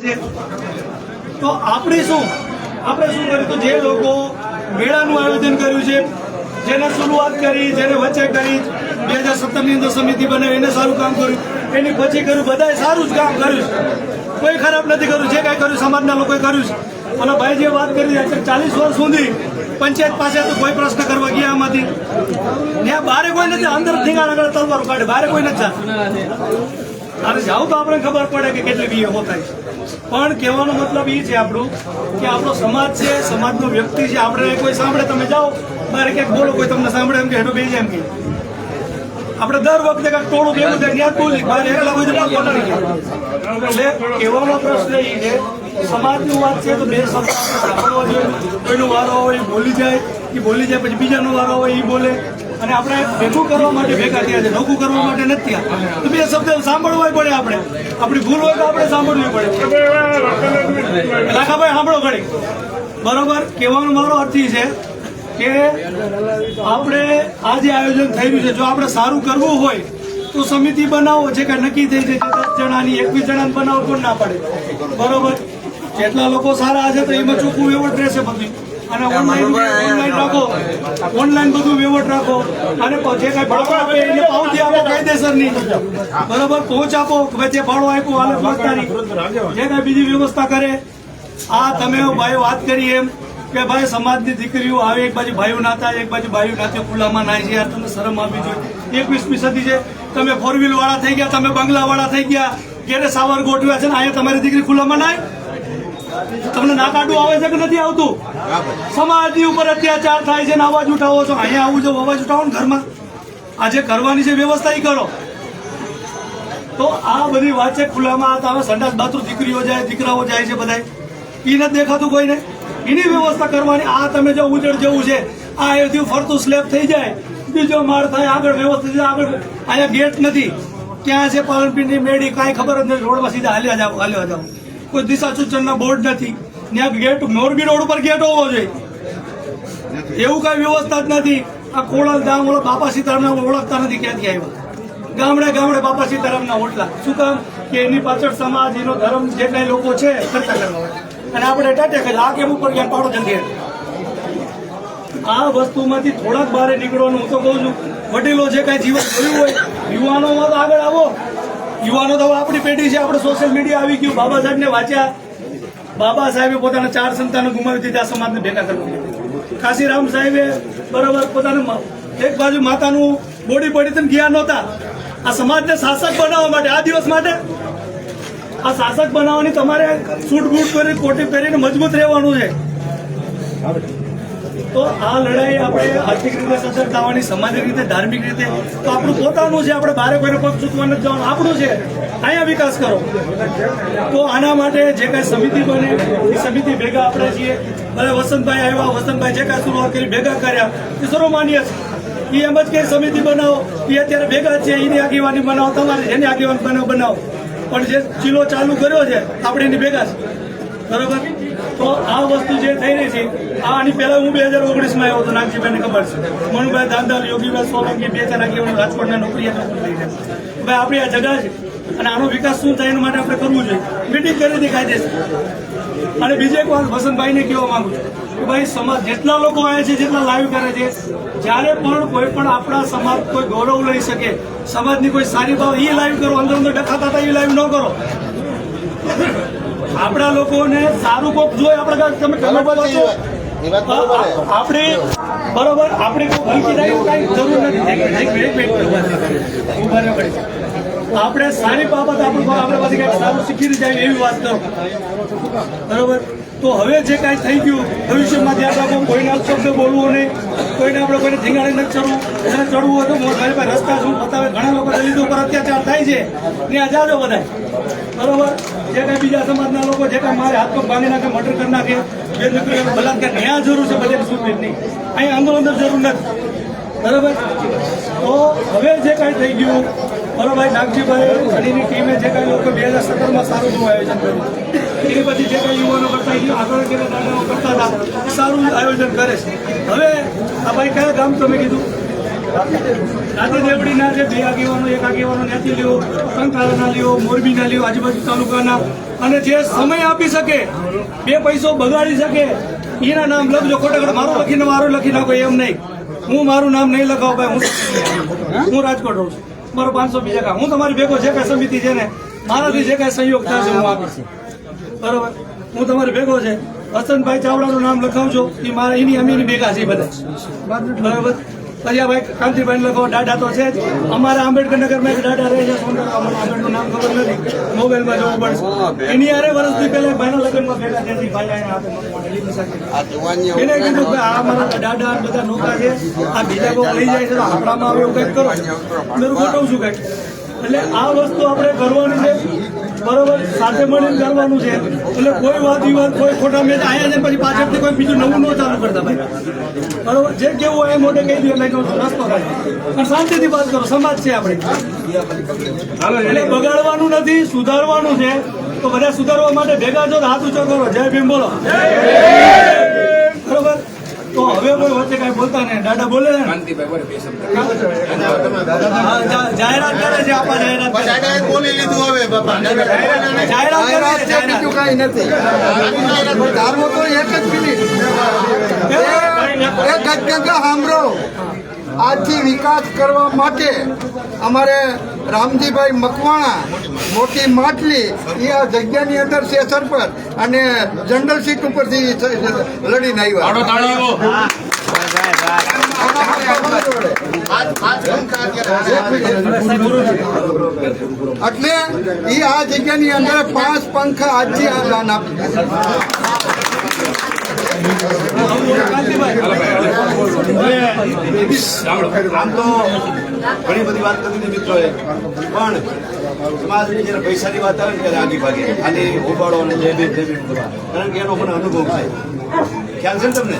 છે. તો આપણે શું કર્યું? તો જે લોકો મેળાનું આયોજન કર્યું છે, જેને શરૂઆત કરી, જેને વચ્ચે કરી, 2017ની અંદર સમિતિ બનાવી, એને સારું કામ કર્યું, એની પછી કર્યું, બધાએ સારું જ કામ કર્યું છે, કોઈ ખરાબ નથી કર્યું. જે કાંઈ કર્યું સમાજના લોકોએ કર્યું છે. અને ભાઈ જે વાત કરી 40 વર્ષ સુધી પંચાયત પાસે તો કોઈ પ્રશ્ન કરવા ગયા આમાંથી ત્યાં બારે કોઈ નથી, અંદર ઠીંગાણ આગળ તલવાર કાઢે, બારે કોઈ નથી. અને જાવ તો આપણે ખબર પડે કે કેટલી બીએ થાય છે. પણ કહેવાનો મતલબ એ છે આપણું કે આપણો સમાજ છે, સમાજનો વ્યક્તિ છે. આપણે કોઈ સાંભળે, તમે જાઓ બારે ક્યાંક બોલો, કોઈ તમને સાંભળે એમ કે હેઠો બેસી એમ કે આપણે દર વખતે કાંઈક ટોળું ભેગું થાય ત્યાં બોલી બહાર એકલા હોય તો પોતાની જાય. એટલે કહેવાનો પ્રશ્ન એ છે સમાજની વાત છે તો બે શબ્દ સાંભળવા જોઈએ. કોઈનો વારો હોય એ બોલી જાય, પછી બીજાનો વારો હોય એ બોલે. અને આપણે ભેગું કરવા માટે ભેગા થયા છે, નોકું કરવા માટે નથી થયા. તો બે શબ્દ સાંભળવા પડે. આપણી ભૂલ હોય તો આપણે સાંભળવી પડે. લાખાભાઈ સાંભળો ઘડી, બરોબર? કહેવાનો મારો અર્થ એ છે કે આપણે આ જે આયોજન થઈ રહ્યું છે, જો આપણે સારું કરવું હોય તો સમિતિ બનાવો. જે કાંઈ નક્કી થઈ જાય 10 જણાની 21 જણાની બનાવો, કોણ ના પડે? બરોબર? જેટલા લોકો સારા છે તો એમાં ચોખ્ખું વેવટ રહેશે બધું. અને ઓનલાઈન રાખો, ઓનલાઈન બધું વેવટ રાખો. અને જે કાંઈ ભાડો આપે એને પાવતી આપો કાયદેસરની, બરોબર? પહોંચ આપો કે જે ભાડો આપ્યો હાલે પહોંચતાની, જે કાંઈ બીજી વ્યવસ્થા કરે. આ તમે ભાઈ વાત કરી એમ કે ભાઈ સમાજની દીકરીઓ આવે, એક બાજુ ભાઈઓ નાતા, એક બાજુ ભાઈઓ નાતે ખુલ્લામાં નાય છે. યાર તમને શરમ આપવી જોઈએ. 21મી સદી છે, તમે 4 વ્હીલ વાળા થઈ ગયા, તમે બંગલા વાળા થઈ ગયા, ઘેરે સાવર ગોઠવ્યા છે ને અહીંયા તમારી દીકરી ખુલ્લામાં નાય? તમને ના કાઢવું આવે છે કે નથી આવતું? સમાજની ઉપર અત્યાચાર થાય છે ને અવાજ ઉઠાવો છો. અહીંયા આવું જો અવાજ ઉઠાવો ને ઘરમાં, આજે કરવાની છે વ્યવસ્થા એ કરો. તો આ બધી વાત છે ખુલ્લામાં. તમે સંડાસ બાથરૂમ દીકરીઓ જાય, દીકરાઓ જાય છે, બધા એ નથી દેખાતું કોઈને. એની વ્યવસ્થા કરવાની. આ તમે જો ઉજળ જેવું છે, આ એથી ફરતું સ્લેબ થઈ જાય, બીજો માળ થાય, આગળ વ્યવસ્થિત આગળ. અહીંયા ગેટ નથી, ક્યાં છે પાલનપીરની મેળી કાંઈ ખબર જ નથી. રોડમાં સીધા હાલ્યા જાવ. કોઈ દિશા સૂચનના બોર્ડ નથી. ત્યાં ગેટ, મોરબી રોડ ઉપર ગેટ હોવો જોઈએ, એવું કઈ વ્યવસ્થા જ નથી. આ કોળલ ગામ ઓળખ બાપા સીતારામના ઓળખતા નથી ક્યાંથી આવ્યા. ગામડે બાપા સીતારામના ઓટલા. શું કામ? કે એની પાછળ સમાજ, એનો ધર્મ, જે કઈ લોકો છે ખર્ચા કરવા હોય. અને આપણે ટાટે કે આ કેમ ઉપર ગયા પાડો જલ્દી. આ વસ્તુમાંથી થોડાક બહાર નીકળવાનું હું તો કહું છું. વડીલો જે કઈ જીવન જોયું હોય, યુવાનોમાં તો આગળ આવો. યુવાનો તો આપણી પેઢી છે. આપણે સોશિયલ મીડિયા આવી ગયું. બાબા સાહેબને વાંચ્યા. બાબા સાહેબે પોતાના 4 સંતાનો ગુમાવી દીધા સમાજને ભેગા કરવા. કાશીરામ સાહેબે બરોબર પોતાના એક બાજુ માતાનું બોડી પડી ગયા નહોતા. આ સમાજને શાસક બનાવવા માટે, આ દિવસ માટે, આ શાસક બનાવવાની તમારે સૂટ બૂટ કરી, કોટી પહેરીને મજબૂત રહેવાનું છે. તો આ લડાઈ આપણે આર્થિક રીતે સશક્ત થવાની, સામાજિક રીતે, ધાર્મિક રીતે તો આપણું પોતાનું છે. આપણે બહાર કોઈને પગ ચૂકવા નથી જવાનું, આપણું છે. અહીંયા વિકાસ કરો. તો આના માટે જે કાંઈ સમિતિ બને એ સમિતિ ભેગા આપણે છીએ. ભલે વસંતભાઈ આવ્યા, વસંતભાઈ જે કાંઈ શરૂઆત કરી ભેગા કર્યા એ સર્વમાન્ય છે. એ એમ જ કે સમિતિ બનાવો, એ અત્યારે ભેગા છે, એની આગેવાની બનાવો, તમારે જેની આગેવાની બનાવો. પણ જે ચીલો ચાલુ કર્યો છે આપણે એની ભેગા છે, બરોબર? તો આ વસ્તુ જે થઈ રહી છે, આની પહેલા હું 2019માં આવ્યો હતો. નાગજીભાઈને ખબર છે, મનુભાઈ દાંદાલ, યોગીભાઈ સોલંકી, 2 4 આગેવાનો રાજકોટના નોકરી થઈ જાય. ભાઈ આપણી આ જગા છે અને આનો વિકાસ શું થાય એના માટે આપણે કરવું જોઈએ. મિટિંગ કરી દી કાયદેસર. અને બીજી એક વાત વસંતભાઈને કહેવા માંગુ છું કે ભાઈ સમાજ જેટલા લોકો આવ્યા છે, જેટલા લાઈવ કરે છે, જ્યારે પણ કોઈ પણ આપણા સમાજ કોઈ ગૌરવ લઈ શકે, સમાજની કોઈ સારી ભાવ, એ લાઈવ કરો. અંદર ડખાતા હતા એ લાઈવ ન કરો. આપણા લોકોને સારું કોક જોઈએ. આપણે તમે આપણે બરોબર, આપણે જરૂર નથી. આપણે સારી બાબત આપણે પાસે કઈક સારું શીખી જાય એવી વાત કરો, બરોબર? તો હવે જે કાંઈ થઈ ગયું, ભવિષ્યમાં ધ્યાન રાખો. કોઈને અપશબ્દ બોલવો નહીં, કોઈને કોઈને ધીંગાણી નથી ચડવું. એને ચડવું હોય તો મારી પાસે રસ્તા શું બતાવે. ઘણા લોકો દલિત ઉપર અત્યાચાર થાય છે, ત્યાં જાજો બધા, બરોબર? જે કાંઈ બીજા સમાજના લોકો જે કાંઈ મારે હાથ પગ ભાંગી નાખે, મર્ડર કરી નાખે, બે દીકરીઓને બલાત્કાર, ત્યાં જરૂર છે બધે સુરભેટ નહીં. અહીંયા અંદર જરૂર નથી, બરોબર? તો હવે જે કાંઈ થઈ ગયું, બરોબર, નાગજીભાઈ અને એની ટીમે જે કાંઈ લોકો 2017માં સારું એવું આયોજન કર્યું, એની પછી જે કાંઈ યુવાનો કરતા આગળ દાદાઓ કરતા હતા, સારું આયોજન કરે છે. હવે આ ભાઈ કયા ગામ તમે કીધું? રાતે દેવડીના જે 2 આગેવાનો 1 આગેવાનો ત્યાંથી લ્યો, કંકારાના લ્યો, મોરબીના લ્યો, આજુબાજુ તાલુકાના, અને જે સમય આપી શકે, 2 પૈસો બગાડી શકે એના નામ લખજો. ખોટા મારું લખીને મારું લખી નાખો એમ નહીં. હું મારું નામ નહીં લખાવ ભાઈ. હું રાજકોટ રહું છું, મારો 500 બીજા કામ. હું તમારી ભેગો જે કાંઈ સમિતિ છે ને, મારાથી જે કાંઈ સહયોગ થશે હું આપીશ. બરોબર, હું તમારી ભેગો છે. હસનભાઈ ચાવડાનું નામ લખાવજો, એ મારા એની અમીની ભેગા છે બધા. બરોબર, પછી આ ભાઈ કાંતિભાઈ લખો, દાદા તો છે જ. અમારા આંબેડકર નગરમાં એક દાદા રહે છે, આંબેડકર નામ ખબર નથી, મોબાઈલમાં જોવું પડશે. એની અરે વર્ષથી પહેલા ભાઈના લગ્નમાં ભેગા થયા, ભાઈ એને કીધું કે આ મારા દાદા બધા નોકા છે, આ બીજા કોઈ લઈ જાય છે તો આપણામાં આવે એવું કંઈક કરો. મેં ગોઠવું છું કંઈક. એટલે આ વસ્તુ આપણે કરવાની છે. બરોબર, સાથે મળીને કરવાનું છે. એટલે કોઈ વાદ વિવાદ, કોઈ ખોટા મેચ આયા છે પછી પાછળથી કોઈ બીજું નવું ન ચાલુ કરતા ભાઈ. બરોબર, જે કેવું હોય એ મોઢે કહી દે, મેં કહું રસ્તો થાય પણ શાંતિથી વાત કરો. સમાજ છે આપણે, એટલે બગાડવાનું નથી, સુધારવાનું છે. તો બધા સુધારવા માટે ભેગા છો, હાથ ઊંચો કરો, જય ભીમ બોલો. બરોબર, તો હવે કોઈ વચ્ચે કઈ બોલતા નહીં. દાદા બોલે ને જાહેરાત કરે છે, આપા જાહેરાત બોલી લીધું હવે બાપા. જાહેરાત કરે છે, બીજું કઈ નથી. ધારવો તો એક જ મિનિટ, એક જગ્યા સાંભળો. આજથી વિકાસ કરવા માટે અમારે રામજીભાઈ મકવાણા મોટી માટલી એ આ જગ્યાની અંદર છે સરપંચ, અને જનરલ સીટ ઉપરથી લડીને આવ્યા. એટલે એ આ જગ્યાની અંદર 5 પંખા આજથી આ દાન આપી. આમ તો ઘણી બધી વાત કરી મિત્રોએ, પણ સમાજની જયારે પૈસાની વાત આવે ને ત્યારે આગી ભાગે આની ઉપાડો અને જય ભીમ કારણ કે એનો મને અનુભવ છે. ખ્યાલ છે ને તમને?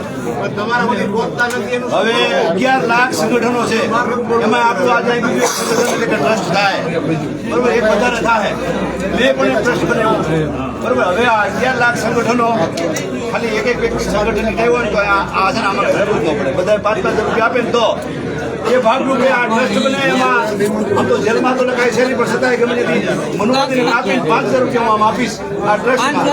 તમારામાંથી પહોંચતા નથી. હવે 11 લાખ સંગઠનો છે, એમાં આપણું આજે બીજું એક સંગઠન ટ્રસ્ટ થાય, બરોબર, એક વધારે થાય. મેં પણ એક ટ્રસ્ટ બનાવ્યું, બરોબર. હવે આ 11 લાખ સંગઠનો ખાલી એક વ્યક્તિ સંગઠન કહેવું હોય તો આ છે ને આમાં જરૂર ન પડે. બધા 5-5 રૂપિયા આપે ને તો એ ભાગરૂપે આ ટ્રસ્ટ બને. એમાં આમ તો જેલમાં તો કાંઈ છે નહીં, પણ છતાંય ગમે તેથી મનોમંદિર આપીને 5,000 રૂપિયા હું આમ આપીશ આ ટ્રસ્ટમાં.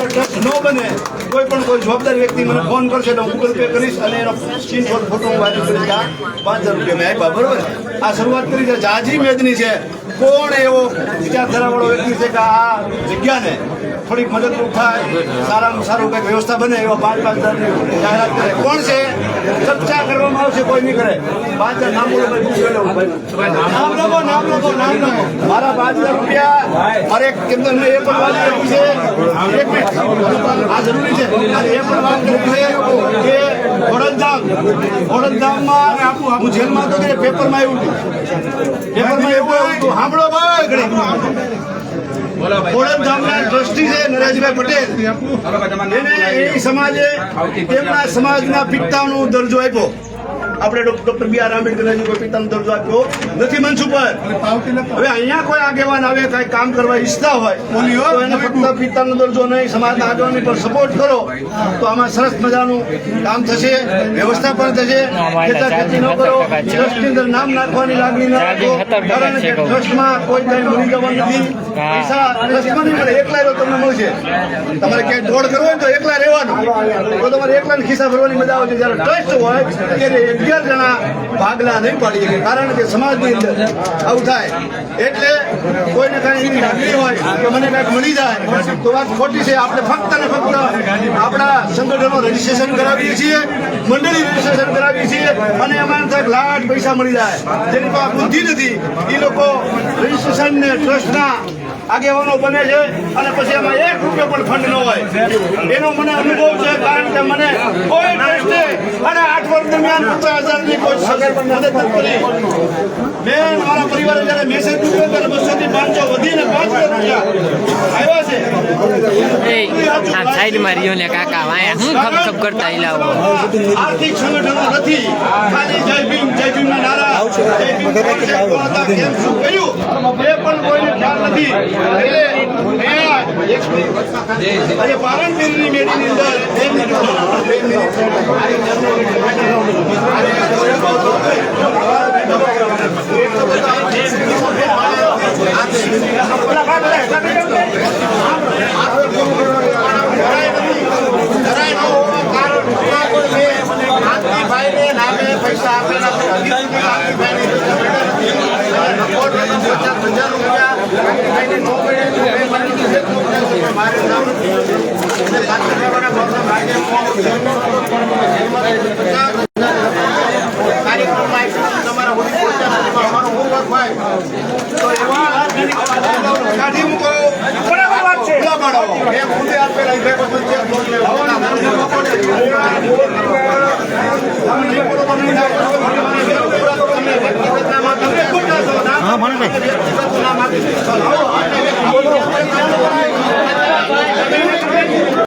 ટ્રસ્ટ ન બને કોઈ પણ કોઈ જવાબદાર વ્યક્તિ મને ફોન કરશે તો હું ગૂગલ પે કરીશ અને એનો સ્ક્રીનશોટ ફોટો હું વાયરલ કરીશ. આ 5,000 રૂપિયા મેં આપ્યા, બરોબર. આ શરૂઆત કરી છે, જાજી મેદની છે. કોણ એવો વિચારધારાવાળો વ્યક્તિ છે કે આ જગ્યાને થોડીક મદદરૂપ થાય, સારામાં સારું કંઈક વ્યવસ્થા બને એવા 5,000 જાહેરાત કરે? કોણ છે? ચર્ચા કરવામાં આવશે, કોઈ નહીં કરે. 5,000 નામ બોલો, નામ લખો, નામ લખો, નામ લખો. મારા 5,000 રૂપિયા મારે એક કેન્દ્ર એ પણ વાત કરવી છે. એક મિનિટ, આ જરૂરી છે. અને એ પણ વાત કરવી છે કે ખોડલધામમાં હું જેલમાં હતો ત્યારે પેપરમાં એવું હતું, પેપરમાં એવું હતું, સાંભળો ભાઈ. ખોડલધામના ટ્રસ્ટી છે નરેશભાઈ પટેલ, એને એ સમાજે તેમના સમાજના પિતાનો દરજ્જો આપ્યો. આપણે ડોક્ટર B.R. આંબેડકરજી કોઈ પિતાનો દરજ્જો આપ્યો નથી મંચ ઉપર. હવે અહીંયા કોઈ આગેવાન આવે કઈ કામ કરવા ઈચ્છતા હોય તો એને ફક્ત પિતાનો દરજ્જો નહીં, સમાજના આગેવાની પર સપોર્ટ કરો તો આમાં સરસ મજાનું કામ થશે, વ્યવસ્થા પણ થશે. ખેતી ન કરો, ટ્રસ્ટની અંદર નામ નાખવાની લાગણી ન રાખો, કારણ કે ટ્રસ્ટમાં કોઈ કઈ મળી જવાનું નથી. પૈસા ટ્રસ્ટમાં નહીં મળે, એકલા રહ્યો તમને મળશે. તમારે ક્યાંય દોડ કરવો હોય તો એકલા રહેવાનું, તો તમારે એકલાને ખિસ્સા ભરવાની મજા આવે છે. જયારે ટ્રસ્ટ હોય ત્યારે 11 જણા ભાગલા નહીં પાડી શકે, કારણ કે સમાજની અંદર આવું થાય. એટલે કોઈને કઈ એવી લાગણી હોય કે મને કઈક મળી જાય તો વાત ખોટી છે. આપણે ફક્ત ને ફક્ત આપણા સંગઠનો રજીસ્ટ્રેશન કરાવીએ છીએ, મંડળી રજીસ્ટ્રેશન કરાવીએ છીએ, અને એમાં થાય લાખ પૈસા મળી જાય. જેની પાસે બુદ્ધિ નથી એ લોકો રજીસ્ટ્રેશન ને ટ્રસ્ટના આગેવાનો બને છે અને પછી એમાં 1 રૂપિયો પણ ફંડ ન હોય. એનો મને અનુભવ છે, કારણ કે મને કોઈ ટ્રસ્ટે અને 8 વર્ષ દરમિયાન 50,000ની કોઈ સગવડ પણ મદદ નથી કરી. મેં મારા પરિવારે જયારે મેસેજ મૂક્યો ત્યારે 200 થી 500 વધીને 5,000 રૂપિયા આવ્યા છે. આર્થિક સંગઠનો નથી, ખાલી જય ભીમ ના નારા, જય ભીમ કેમ શું કર્યું એ પણ કોઈને ખ્યાલ નથી. એટલે આજે પારણપીરની મેળીની અંદર 2 મિનિટ પૈસા આપેલા ₹50,000